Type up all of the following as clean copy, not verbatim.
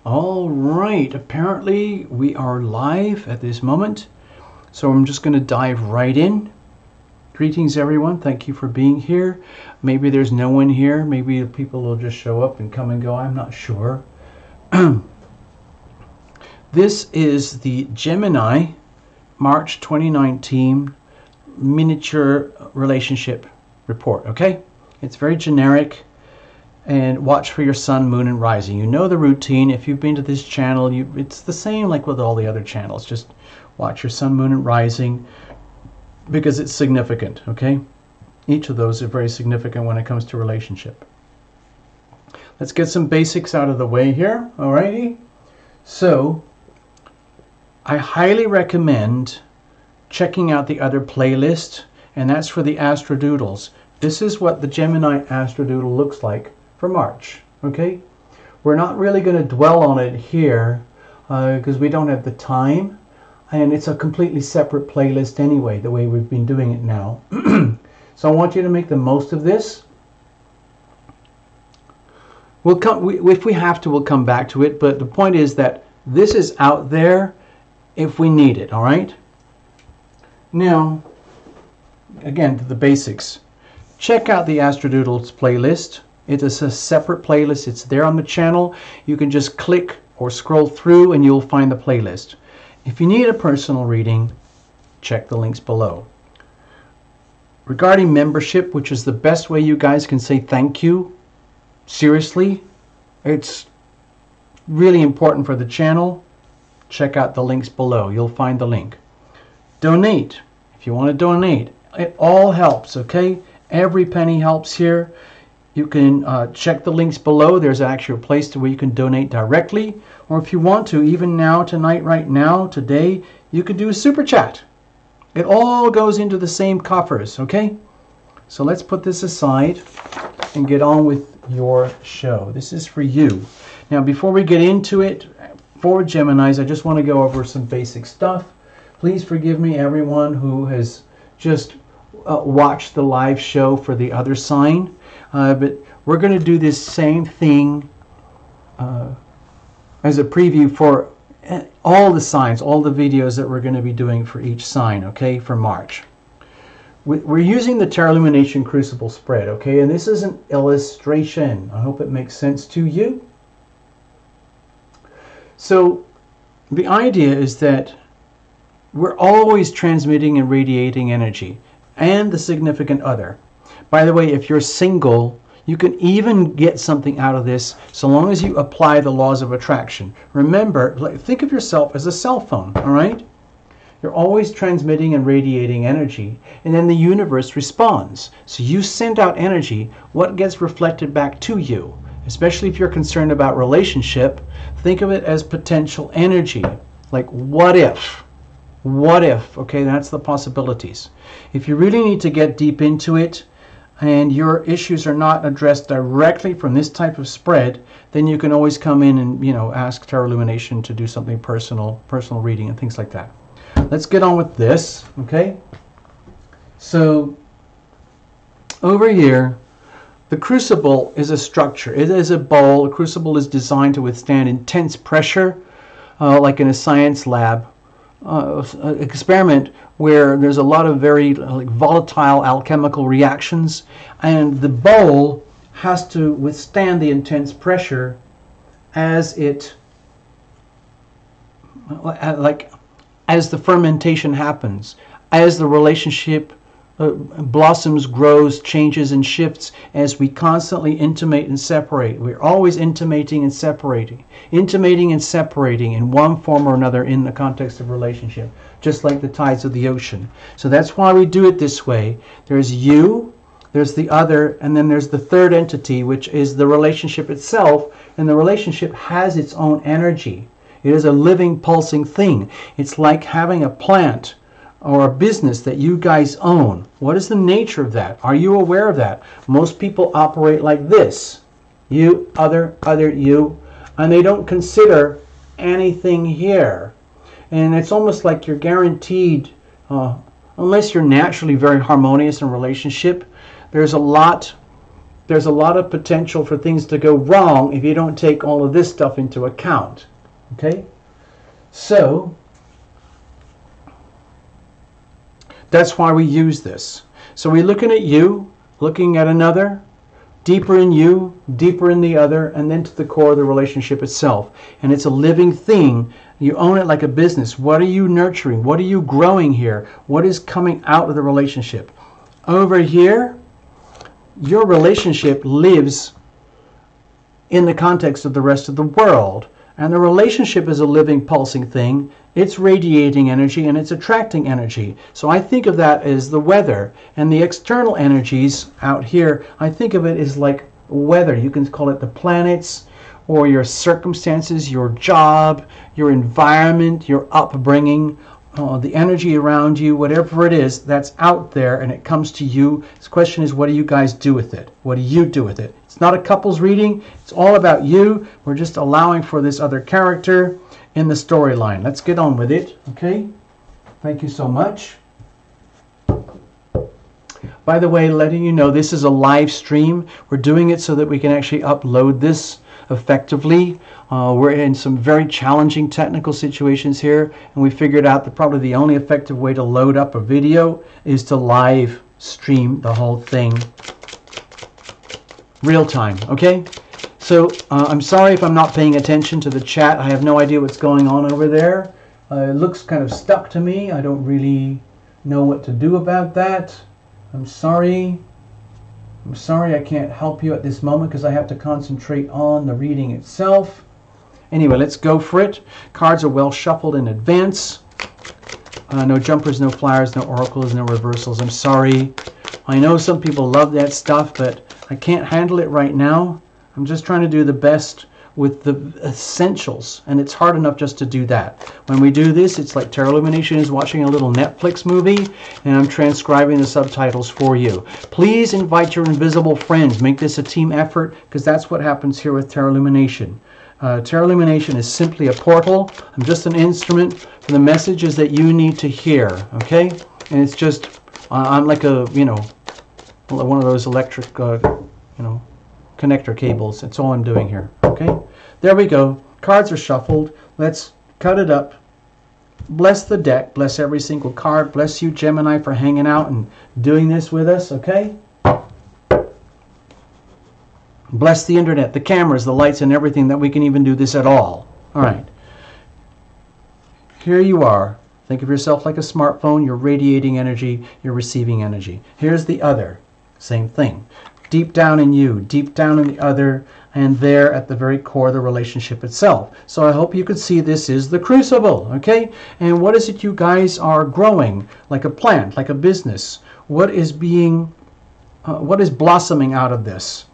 All right, apparently we are live at this moment, so I'm just going to dive right in. Greetings everyone, thank you for being here. Maybe there's no one here, maybe people will just show up and come and go, I'm not sure. This is the Gemini March 2019 miniature relationship report, okay? It's very generic. And watch for your sun, moon, and rising. You know the routine. If you've been to this channel, it's the same like with all the other channels. Just watch your sun, moon, and rising because it's significant, okay? Each of those are very significant when it comes to relationship. Let's get some basics out of the way here, alrighty? So, I highly recommend checking out the other playlist, and that's for the Astrodoodles. This is what the Gemini Astrodoodle looks like for March, okay? We're not really going to dwell on it here because we don't have the time, and it's a completely separate playlist anyway, the way we've been doing it now. So I want you to make the most of this. We'll come, if we have to, we'll come back to it, but the point is that this is out there if we need it, all right? Now, again, to the basics. Check out the Astrodoodles playlist. It is a separate playlist. It's there on the channel. You can just click or scroll through and you'll find the playlist. If you need a personal reading, check the links below. Regarding membership, which is the best way you guys can say thank you, seriously, it's really important for the channel. Check out the links below. You'll find the link. Donate. If you want to donate, it all helps, okay? Every penny helps here. You can check the links below. There's actually a place to where you can donate directly. Or if you want to, even now, tonight, right now, today, you could do a super chat. It all goes into the same coffers, okay? So let's put this aside and get on with your show. This is for you. Now, before we get into it, for Geminis, I just want to go over some basic stuff. Please forgive me, everyone who has just watched the live show for the other sign. But we're going to do this same thing as a preview for all the signs, all the videos that we're going to be doing for each sign, okay, for March. We're using the Tarot Lumination Crucible spread, okay, and this is an illustration. I hope it makes sense to you. So the idea is that we're always transmitting and radiating energy, and the significant other. By the way, if you're single, you can even get something out of this so long as you apply the laws of attraction. Remember, think of yourself as a cell phone, all right? You're always transmitting and radiating energy, and then the universe responds. So you send out energy, what gets reflected back to you? Especially if you're concerned about relationship, think of it as potential energy. Like, what if? What if? Okay, that's the possibilities. If you really need to get deep into it, and your issues are not addressed directly from this type of spread, then you can always come in and, you know, ask Tarot Lumination to do something personal reading and things like that. Let's get on with this, okay? So, over here, the crucible is a structure. It is a bowl. A crucible is designed to withstand intense pressure, like in a science lab. Experiment where there's a lot of very volatile alchemical reactions, and the bowl has to withstand the intense pressure as it as the fermentation happens, as the relationship blossoms, grows, changes, and shifts, as we constantly intimate and separate. We're always intimating and separating in one form or another in the context of relationship, just like the tides of the ocean. So that's why we do it this way. There's you, there's the other, and then there's the third entity, which is the relationship itself, and the relationship has its own energy. It is a living, pulsing thing. It's like having a plant or a business that you guys own. What is the nature of that? Are you aware of that? Most people operate like this. You, other, you, and they don't consider anything here. And it's almost like you're guaranteed, unless you're naturally very harmonious in relationship, there's a lot there's a lot of potential for things to go wrong if you don't take all of this stuff into account. Okay? So, that's why we use this. So we're looking at you, looking at another, deeper in you, deeper in the other, and then to the core of the relationship itself. And it's a living thing. You own it like a business. What are you nurturing? What are you growing here? What is coming out of the relationship? Over here, your relationship lives in the context of the rest of the world. And the relationship is a living, pulsing thing. It's radiating energy and it's attracting energy. So I think of that as the weather. And the external energies out here, I think of it as like weather. You can call it the planets or your circumstances, your job, your environment, your upbringing, the energy around you, whatever it is that's out there and it comes to you. The question is, what do you guys do with it? What do you do with it? It's not a couples reading. It's all about you. We're just allowing for this other character in the storyline. Let's get on with it, okay? Thank you so much. By the way, letting you know, this is a live stream. We're doing it so that we can actually upload this effectively. We're in some very challenging technical situations here, and we figured out that probably the only effective way to load up a video is to live stream the whole thing real time, okay? So I'm sorry if I'm not paying attention to the chat. I have no idea what's going on over there. It looks kind of stuck to me. I don't really know what to do about that. I'm sorry. I'm sorry I can't help you at this moment because I have to concentrate on the reading itself. Anyway, let's go for it. Cards are well shuffled in advance. No jumpers, no flyers, no oracles, no reversals. I'm sorry. I know some people love that stuff, but I can't handle it right now. I'm just trying to do the best with the essentials, and it's hard enough just to do that. When we do this, it's like Tarot Lumination is watching a little Netflix movie, and I'm transcribing the subtitles for you. Please invite your invisible friends. Make this a team effort, because that's what happens here with Tarot Lumination. Tarot Lumination is simply a portal. I'm just an instrument for the messages that you need to hear, okay? And it's just, I'm like a, you know, one of those electric, you know, connector cables. That's all I'm doing here, okay? There we go. Cards are shuffled. Let's cut it up. Bless the deck. Bless every single card. Bless you, Gemini, for hanging out and doing this with us, okay? Bless the internet, the cameras, the lights, and everything that we can even do this at all. All right. Here you are. Think of yourself like a smartphone. You're radiating energy. You're receiving energy. Here's the other. Same thing. Deep down in you, deep down in the other, and there at the very core of the relationship itself. So I hope you could see this is the crucible, okay? And what is it you guys are growing? Like a plant, like a business. What is being, what is blossoming out of this,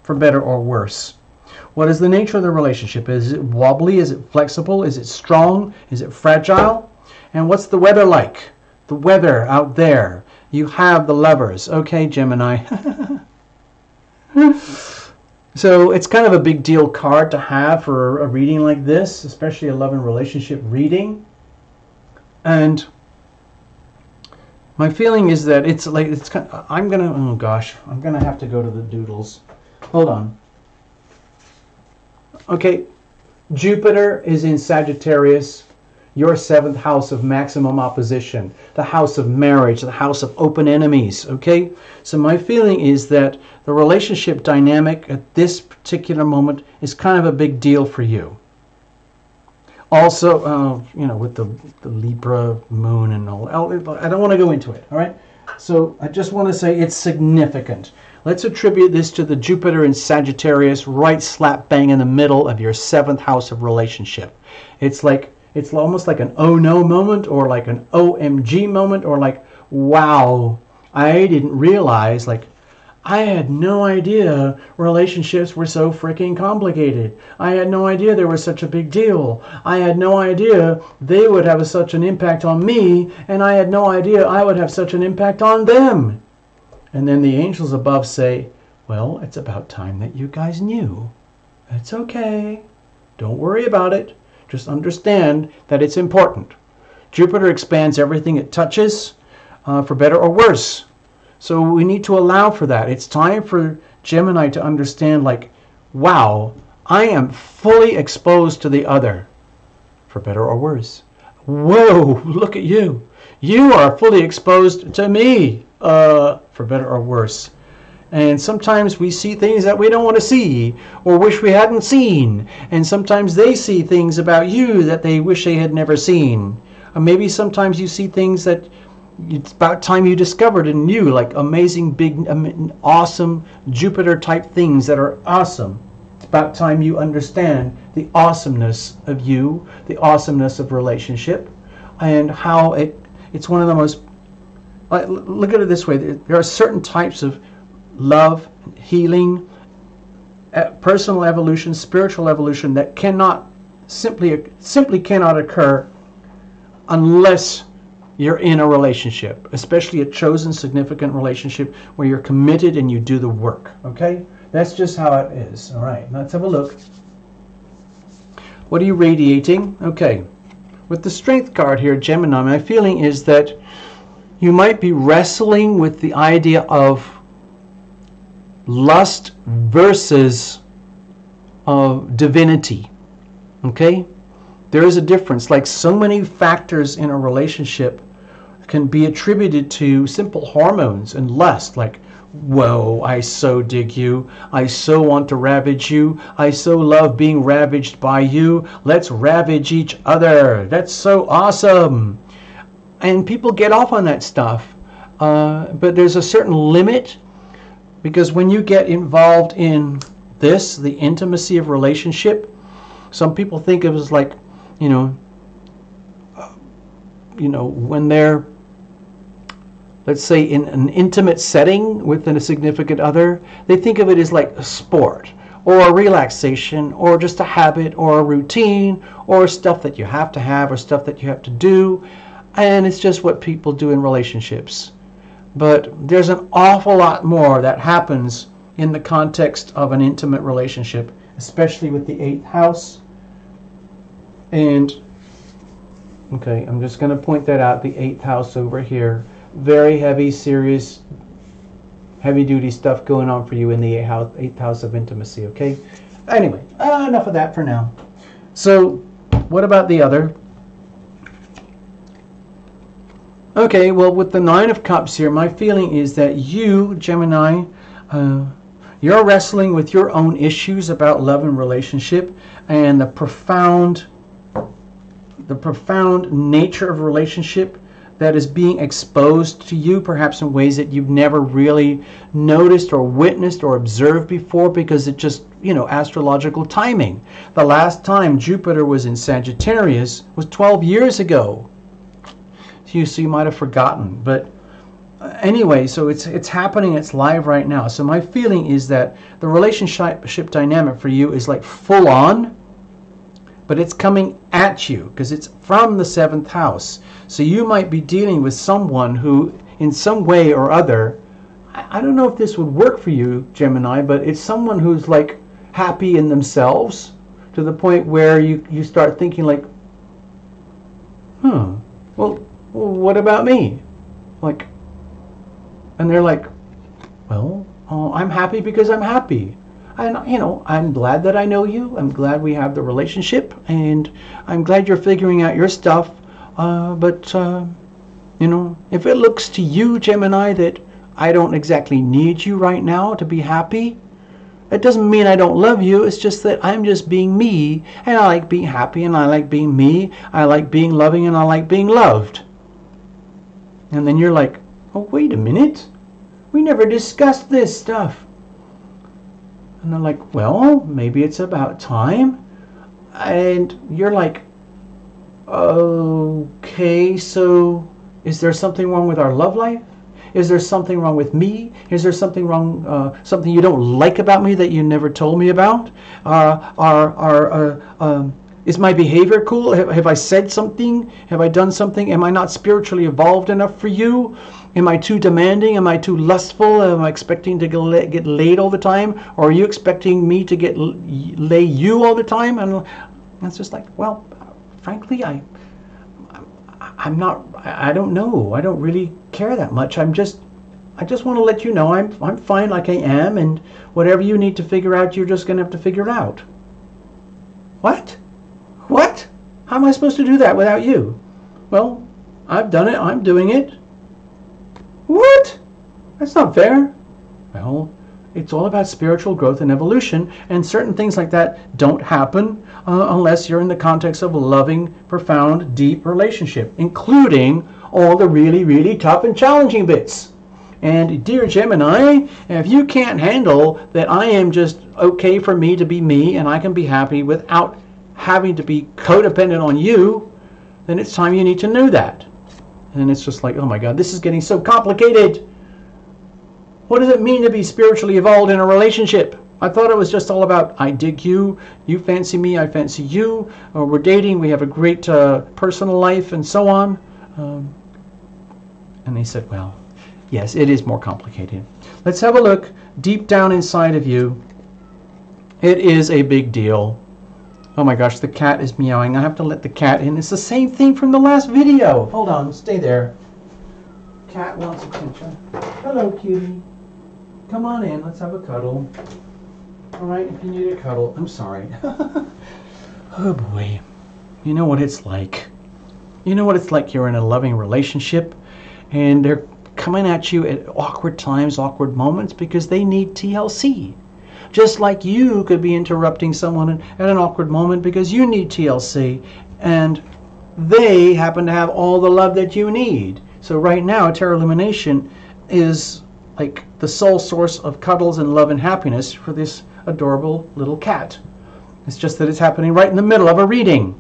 for better or worse? What is the nature of the relationship? Is it wobbly? Is it flexible? Is it strong? Is it fragile? And what's the weather like? The weather out there. You have the lovers. Okay, Gemini. So it's kind of a big deal card to have for a reading like this, especially a love and relationship reading. And my feeling is that it's like, it's kind of, I'm gonna, oh gosh, I'm gonna have to go to the doodles. Hold on. Okay, Jupiter is in Sagittarius, your 7th house of maximum opposition, the house of marriage, the house of open enemies, okay? So my feeling is that the relationship dynamic at this particular moment is kind of a big deal for you. Also, you know, with the Libra moon and all, I don't want to go into it, all right? So I just want to say it's significant. Let's attribute this to the Jupiter in Sagittarius, right slap bang in the middle of your 7th house of relationship. It's like, it's almost like an oh no moment, or like an OMG moment, or like, wow, I didn't realize, like, I had no idea relationships were so freaking complicated. I had no idea they were such a big deal. I had no idea they would have such an impact on me, and I had no idea I would have such an impact on them. And then the angels above say, well, it's about time that you guys knew. It's okay. Don't worry about it. Just understand that it's important. Jupiter expands everything it touches, for better or worse. So we need to allow for that. It's time for Gemini to understand, like, wow, I am fully exposed to the other, for better or worse. Whoa, look at you. You are fully exposed to me, for better or worse. And sometimes we see things that we don't want to see or wish we hadn't seen. And sometimes they see things about you that they wish they had never seen. Or maybe sometimes you see things that it's about time you discovered and knew, like amazing, big, awesome Jupiter type things that are awesome. It's about time you understand the awesomeness of you, the awesomeness of relationship, and how it's one of the most, look at it this way, there are certain types of love, healing, personal evolution, spiritual evolution that cannot simply cannot occur unless you're in a relationship, especially a chosen significant relationship where you're committed and you do the work. Okay, that's just how it is. All right, let's have a look. What are you radiating? Okay, with the Strength card here, Gemini, my feeling is that you might be wrestling with the idea of lust versus divinity. Okay, there is a difference. Like, so many factors in a relationship can be attributed to simple hormones and lust, like, whoa, I so dig you, I so want to ravage you, I so love being ravaged by you, let's ravage each other, that's so awesome. And people get off on that stuff, but there's a certain limit. Because when you get involved in this, the intimacy of relationship, some people think of it as like, when they're, let's say, in an intimate setting with a significant other, they think of it as like a sport or a relaxation or just a habit or a routine or stuff that you have to have or stuff that you have to do. And it's just what people do in relationships. But there's an awful lot more that happens in the context of an intimate relationship, especially with the 8th house. And, okay, I'm just going to point that out, the 8th house over here. Very heavy, serious, heavy-duty stuff going on for you in the 8th house of intimacy, okay? Anyway, enough of that for now. So, what about the other? Okay, well, with the 9 of Cups here, my feeling is that you, Gemini, you're wrestling with your own issues about love and relationship and the profound nature of relationship that is being exposed to you, perhaps in ways that you've never really noticed or witnessed or observed before, because it just, astrological timing. The last time Jupiter was in Sagittarius was 12 years ago. So you might have forgotten, but anyway, so it's happening, it's live right now. So my feeling is that the relationship dynamic for you is like full on, but it's coming at you because it's from the 7th house. So you might be dealing with someone who, in some way or other, I don't know if this would work for you, Gemini, but it's someone who's like happy in themselves to the point where you start thinking like, well, what about me? Like, and they're like, well, I'm happy because I'm happy. And, I'm glad that I know you. I'm glad we have the relationship. And I'm glad you're figuring out your stuff. But if it looks to you, Gemini, that I don't exactly need you right now to be happy, it doesn't mean I don't love you. It's just that I'm just being me. And I like being happy and I like being me. I like being loving and I like being loved. And then you're like, oh, wait a minute. We never discussed this stuff. And they're like, well, maybe it's about time. And you're like, okay, so is there something wrong with our love life? Is there something wrong with me? Is there something wrong, something you don't like about me that you never told me about? Is my behavior cool? Have I said something? Have I done something? Am I not spiritually evolved enough for you? Am I too demanding? Am I too lustful? Am I expecting to get laid all the time? Or are you expecting me to lay you all the time? And it's just like, well, frankly, I'm not, I don't know. I don't really care that much. I'm just I just want to let you know I'm fine like I am, and whatever you need to figure out, you're just going to have to figure it out. What? What? How am I supposed to do that without you? Well, I've done it. I'm doing it. What? That's not fair. Well, it's all about spiritual growth and evolution, and certain things like that don't happen unless you're in the context of a loving, profound, deep relationship, including all the really, really tough and challenging bits. And dear Gemini, if you can't handle that I am just okay for me to be me and I can be happy without having to be codependent on you, then it's time you need to know that. And it's just like, oh my God, this is getting so complicated. What does it mean to be spiritually evolved in a relationship? I thought it was just all about I dig you, you fancy me, I fancy you, or we're dating, we have a great personal life, and so on. And they said, well, yes, it is more complicated. Let's have a look deep down inside of you. It is a big deal. Oh my gosh, the cat is meowing. I have to let the cat in. It's the same thing from the last video. Hold on, stay there. Cat wants attention. Hello, cutie. Come on in, let's have a cuddle. All right, if you need a cuddle. I'm sorry. Oh boy. You know what it's like. You know what it's like, you're in a loving relationship and they're coming at you at awkward times, awkward moments, because they need TLC. Just like you could be interrupting someone at an awkward moment because you need TLC, and they happen to have all the love that you need. So right now, Terra Lumination is like the sole source of cuddles and love and happiness for this adorable little cat. It's just that it's happening right in the middle of a reading.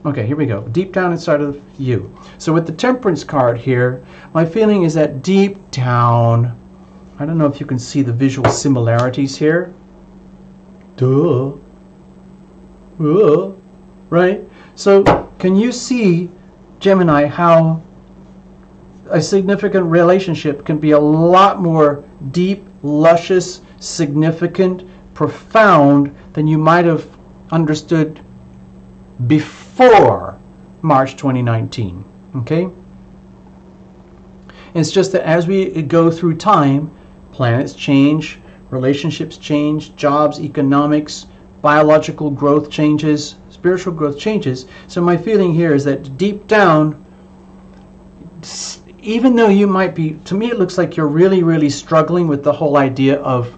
Okay, here we go. Deep down inside of you. So with the Temperance card here, my feeling is that deep down, I don't know if you can see the visual similarities here. Duh. Right? So can you see, Gemini, how a significant relationship can be a lot more deep, luscious, significant, profound than you might have understood before March 2019. Okay? It's just that as we go through time, planets change, relationships change, jobs, economics, biological growth changes, spiritual growth changes. So my feeling here is that deep down, even though you might be, to me it looks like you're really, really struggling with the whole idea of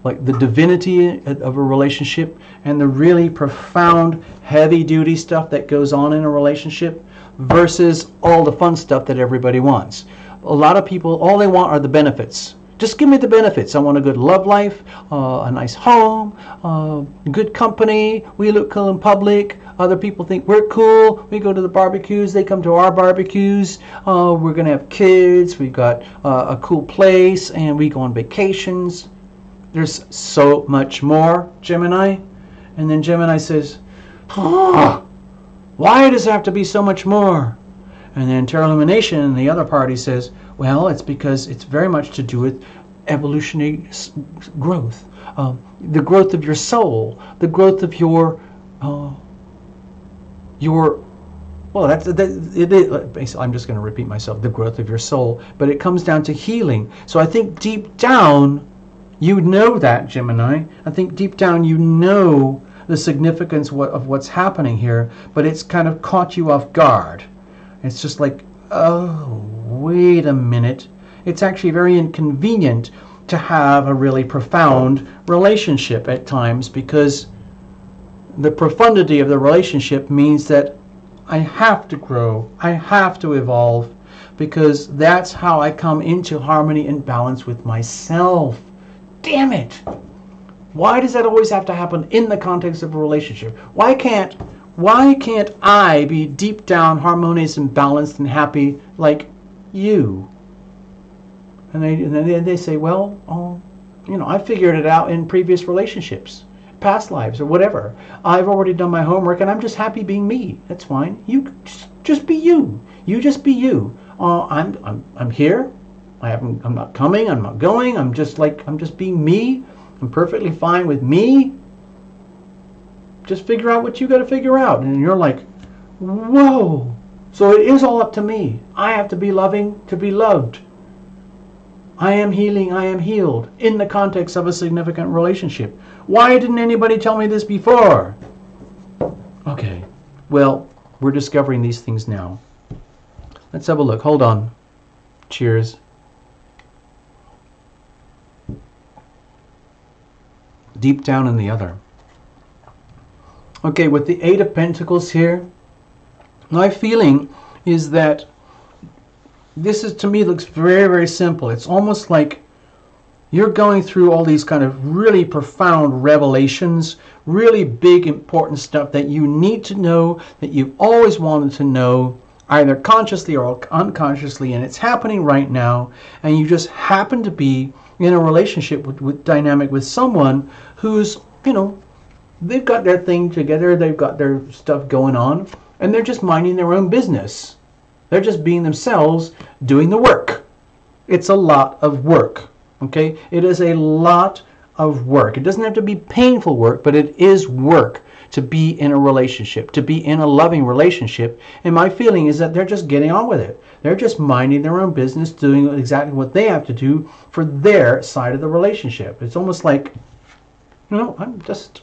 like the divinity of a relationship and the really profound, heavy-duty stuff that goes on in a relationship versus all the fun stuff that everybody wants. A lot of people, all they want are the benefits. Just give me the benefits. I want a good love life, a nice home, good company. We look cool in public. Other people think we're cool. We go to the barbecues. They come to our barbecues. We're going to have kids. We've got a cool place, and we go on vacations. There's so much more, Gemini. And then Gemini says, oh, why does it have to be so much more? And then Terra Lumination and the other party says, well, it's because it's very much to do with evolutionary growth, the growth of your soul, the growth of your well, it is, I'm just going to repeat myself, the growth of your soul, but it comes down to healing. So I think deep down, you know that, Gemini. I think deep down you know the significance of what's happening here, but it's kind of caught you off guard. It's just like, oh, wait a minute. It's actually very inconvenient to have a really profound relationship at times, because the profundity of the relationship means that I have to grow, I have to evolve, because that's how I come into harmony and balance with myself. Damn it! Why does that always have to happen in the context of a relationship? Why can't I be deep down harmonious and balanced and happy like you? And they say, well, you know, I figured it out in previous relationships, past lives, or whatever. I've already done my homework, and I'm just happy being me. That's fine. You just be you. You just be you. I'm here. I'm not coming. I'm not going. I'm just being me. I'm perfectly fine with me. Just figure out what you got to figure out. And you're like, whoa. So it is all up to me. I have to be loving to be loved. I am healing, I am healed, in the context of a significant relationship. Why didn't anybody tell me this before? Okay, well, we're discovering these things now. Let's have a look. Hold on. Cheers. Deep down in the other. Okay, with the Eight of Pentacles here, my feeling is that this is, to me, looks very, very simple. It's almost like you're going through all these kind of really profound revelations, really big, important stuff that you need to know, that you've always wanted to know, either consciously or unconsciously, and it's happening right now, and you just happen to be in a relationship with dynamic with someone who's, you know, they've got their thing together, they've got their stuff going on, and they're just minding their own business. They're just being themselves, doing the work. It's a lot of work, okay? It is a lot of work. It doesn't have to be painful work, but it is work to be in a relationship, to be in a loving relationship. And my feeling is that they're just getting on with it. They're just minding their own business, doing exactly what they have to do for their side of the relationship. It's almost like, I'm just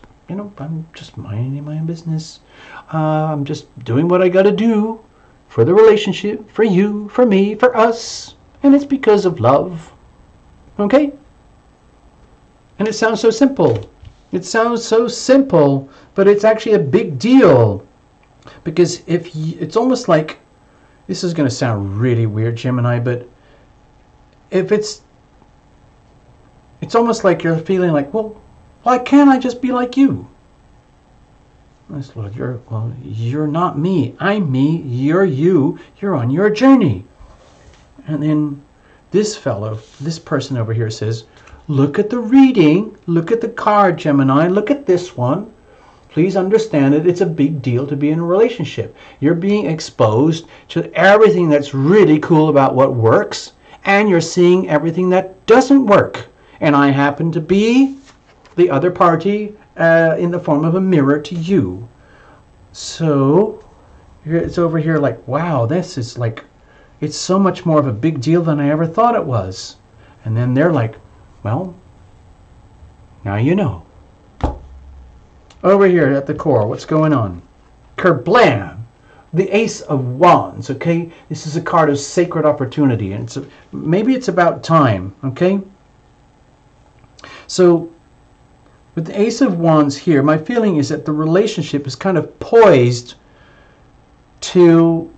minding my own business. I'm just doing what I got to do for the relationship, for you, for me, for us. And it's because of love. Okay? And it sounds so simple. It sounds so simple, but it's actually a big deal. Because it's almost like, this is going to sound really weird, Gemini, but if it's almost like you're feeling like, well, why can't I just be like you? You're not me. I'm me. You're you. You're on your journey. And then this person over here says, look at the reading. Look at the card, Gemini. Look at this one. Please understand it. It's a big deal to be in a relationship. You're being exposed to everything that's really cool about what works, and you're seeing everything that doesn't work. And I happen to be the other party in the form of a mirror to you. So it's over here like, wow, this is like, it's so much more of a big deal than I ever thought it was. And then they're like, well, now you know. Over here at the core, what's going on? Kerblam! The Ace of Wands, okay? This is a card of sacred opportunity, and maybe it's about time, okay? So, with the Ace of Wands here, my feeling is that the relationship is kind of poised to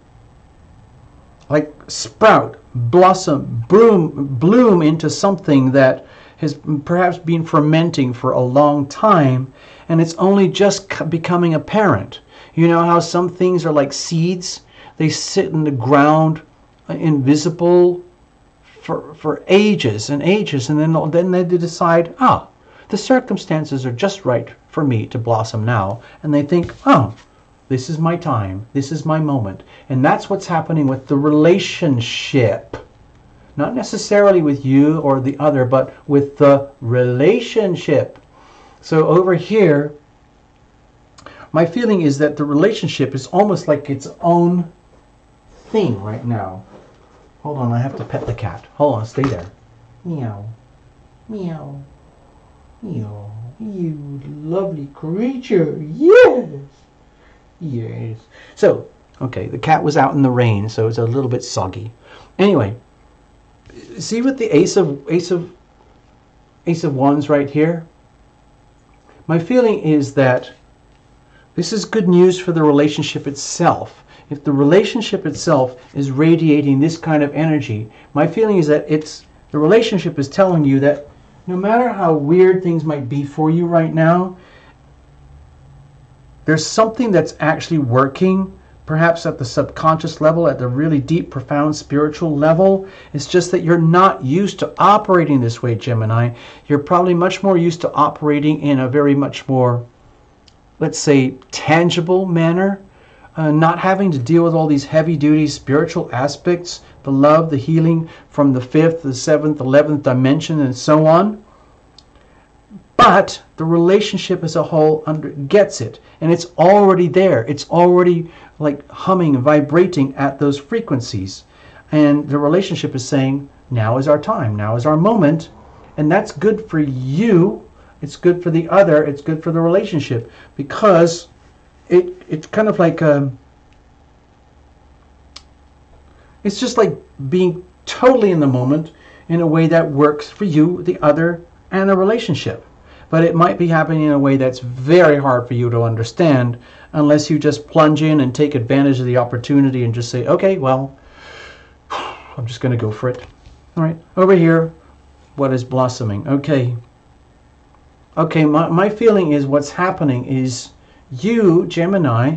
like sprout, blossom, bloom into something that has perhaps been fermenting for a long time, and it's only just becoming apparent. You know how some things are like seeds? They sit in the ground, invisible, for ages and ages, and then they decide, the circumstances are just right for me to blossom now. And they think, this is my time, this is my moment. And that's what's happening with the relationship. Not necessarily with you or the other, but with the relationship. So over here, my feeling is that the relationship is almost like its own thing right now. Hold on, I have to pet the cat. Hold on, stay there. Meow. Meow. Meow. You lovely creature. Yes. Yes. So, okay, the cat was out in the rain, so it's a little bit soggy. Anyway, see with the Ace of Wands right here? My feeling is that this is good news for the relationship itself. If the relationship itself is radiating this kind of energy, my feeling is that the relationship is telling you that no matter how weird things might be for you right now, there's something that's actually working, perhaps at the subconscious level, at the really deep, profound spiritual level. It's just that you're not used to operating this way, Gemini. You're probably much more used to operating in a very much more, let's say, tangible manner, not having to deal with all these heavy-duty spiritual aspects, the love, the healing from the 5th, the 7th, 11th dimension, and so on. But the relationship as a whole gets it, and it's already there. It's already like humming, vibrating at those frequencies. And the relationship is saying, Now is our time. Now is our moment. And that's good for you. It's good for the other. It's good for the relationship, because it's kind of like it's just like being totally in the moment in a way that works for you, the other, and the relationship. But it might be happening in a way that's very hard for you to understand unless you just plunge in and take advantage of the opportunity and just say, okay, well, I'm just going to go for it. All right, over here, what is blossoming? Okay, my feeling is what's happening is you, Gemini,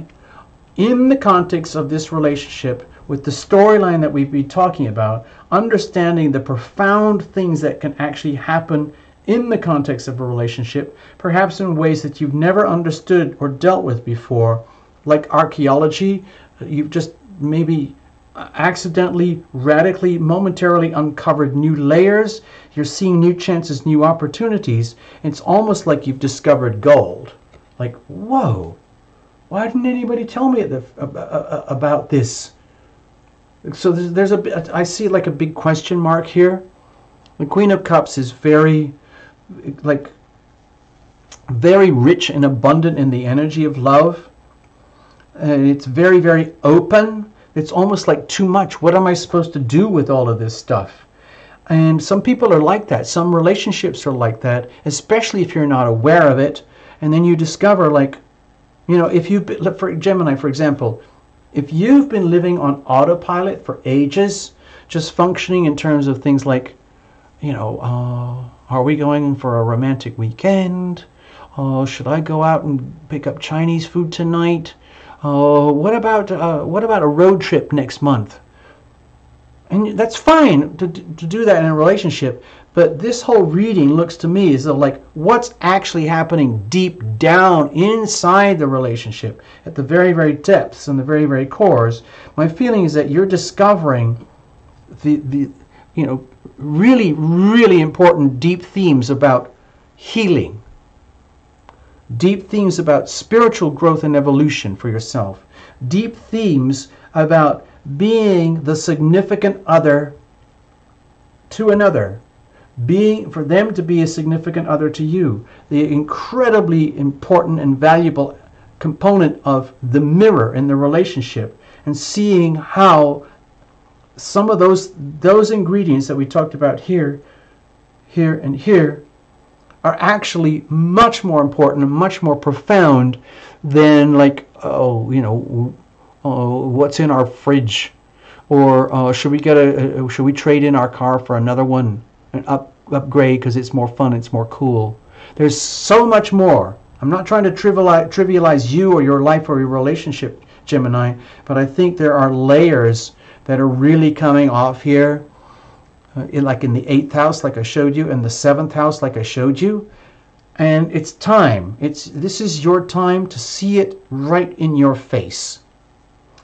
in the context of this relationship, with the storyline that we've been talking about, understanding the profound things that can actually happen in the context of a relationship, perhaps in ways that you've never understood or dealt with before, like archaeology. You've just maybe accidentally, radically, momentarily uncovered new layers. You're seeing new chances, new opportunities. It's almost like you've discovered gold. Like, whoa, why didn't anybody tell me about this? So there's I see like a big question mark here. The Queen of Cups is very rich and abundant in the energy of love. It's very, very open. It's almost like too much. What am I supposed to do with all of this stuff? And some people are like that. Some relationships are like that, especially if you're not aware of it. And then you discover, like, you know, if you, for Gemini, for example, if you've been living on autopilot for ages, just functioning in terms of things like, you know, are we going for a romantic weekend? Should I go out and pick up Chinese food tonight? What about a road trip next month? And that's fine to do that in a relationship, but this whole reading looks to me as though like what's actually happening deep down inside the relationship, at the very, very depths and the very, very cores. My feeling is that you're discovering the you know, really, really important deep themes about healing, deep themes about spiritual growth and evolution for yourself, deep themes about being the significant other to another, being for them to be a significant other to you, the incredibly important and valuable component of the mirror in the relationship, and seeing how some of those ingredients that we talked about here, and here are actually much more important and much more profound than like, oh, you know, what's in our fridge, or should we trade in our car for another one and upgrade because it's more fun, it's more cool. There's so much more. I'm not trying to trivialize you or your life or your relationship, Gemini, but I think there are layers that are really coming off here, like in the 8th house, like I showed you, and the 7th house, like I showed you. And it's time. This is your time to see it right in your face.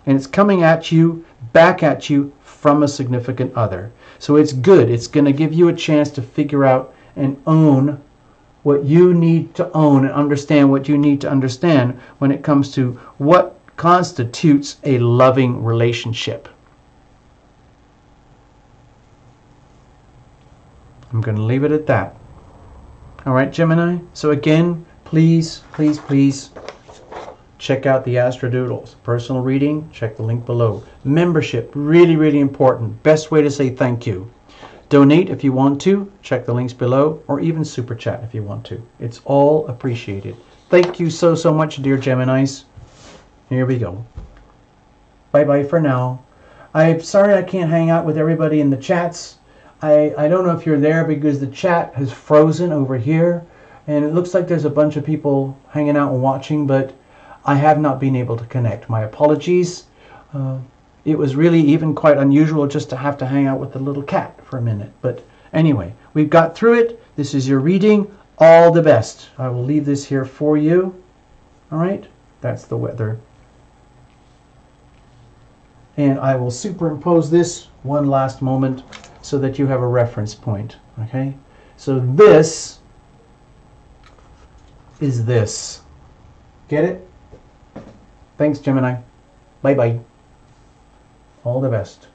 And it's coming at you, back at you from a significant other. So it's good. It's going to give you a chance to figure out and own what you need to own and understand what you need to understand when it comes to what constitutes a loving relationship. I'm going to leave it at that. All right, Gemini? So again, please, please, please check out the Astrodoodles. Personal reading, check the link below. Membership, really, really important. Best way to say thank you. Donate if you want to. Check the links below, or even super chat if you want to. It's all appreciated. Thank you so, so much, dear Geminis. Here we go. Bye-bye for now. I'm sorry I can't hang out with everybody in the chats. I don't know if you're there because the chat has frozen over here, and it looks like there's a bunch of people hanging out and watching, but I have not been able to connect. My apologies. It was really even quite unusual just to have to hang out with the little cat for a minute. But anyway, we've got through it. This is your reading. All the best. I will leave this here for you. All right? That's the weather. And I will superimpose this one last moment so that you have a reference point. Okay? So this is this. Get it? Thanks, Gemini. Bye-bye. All the best.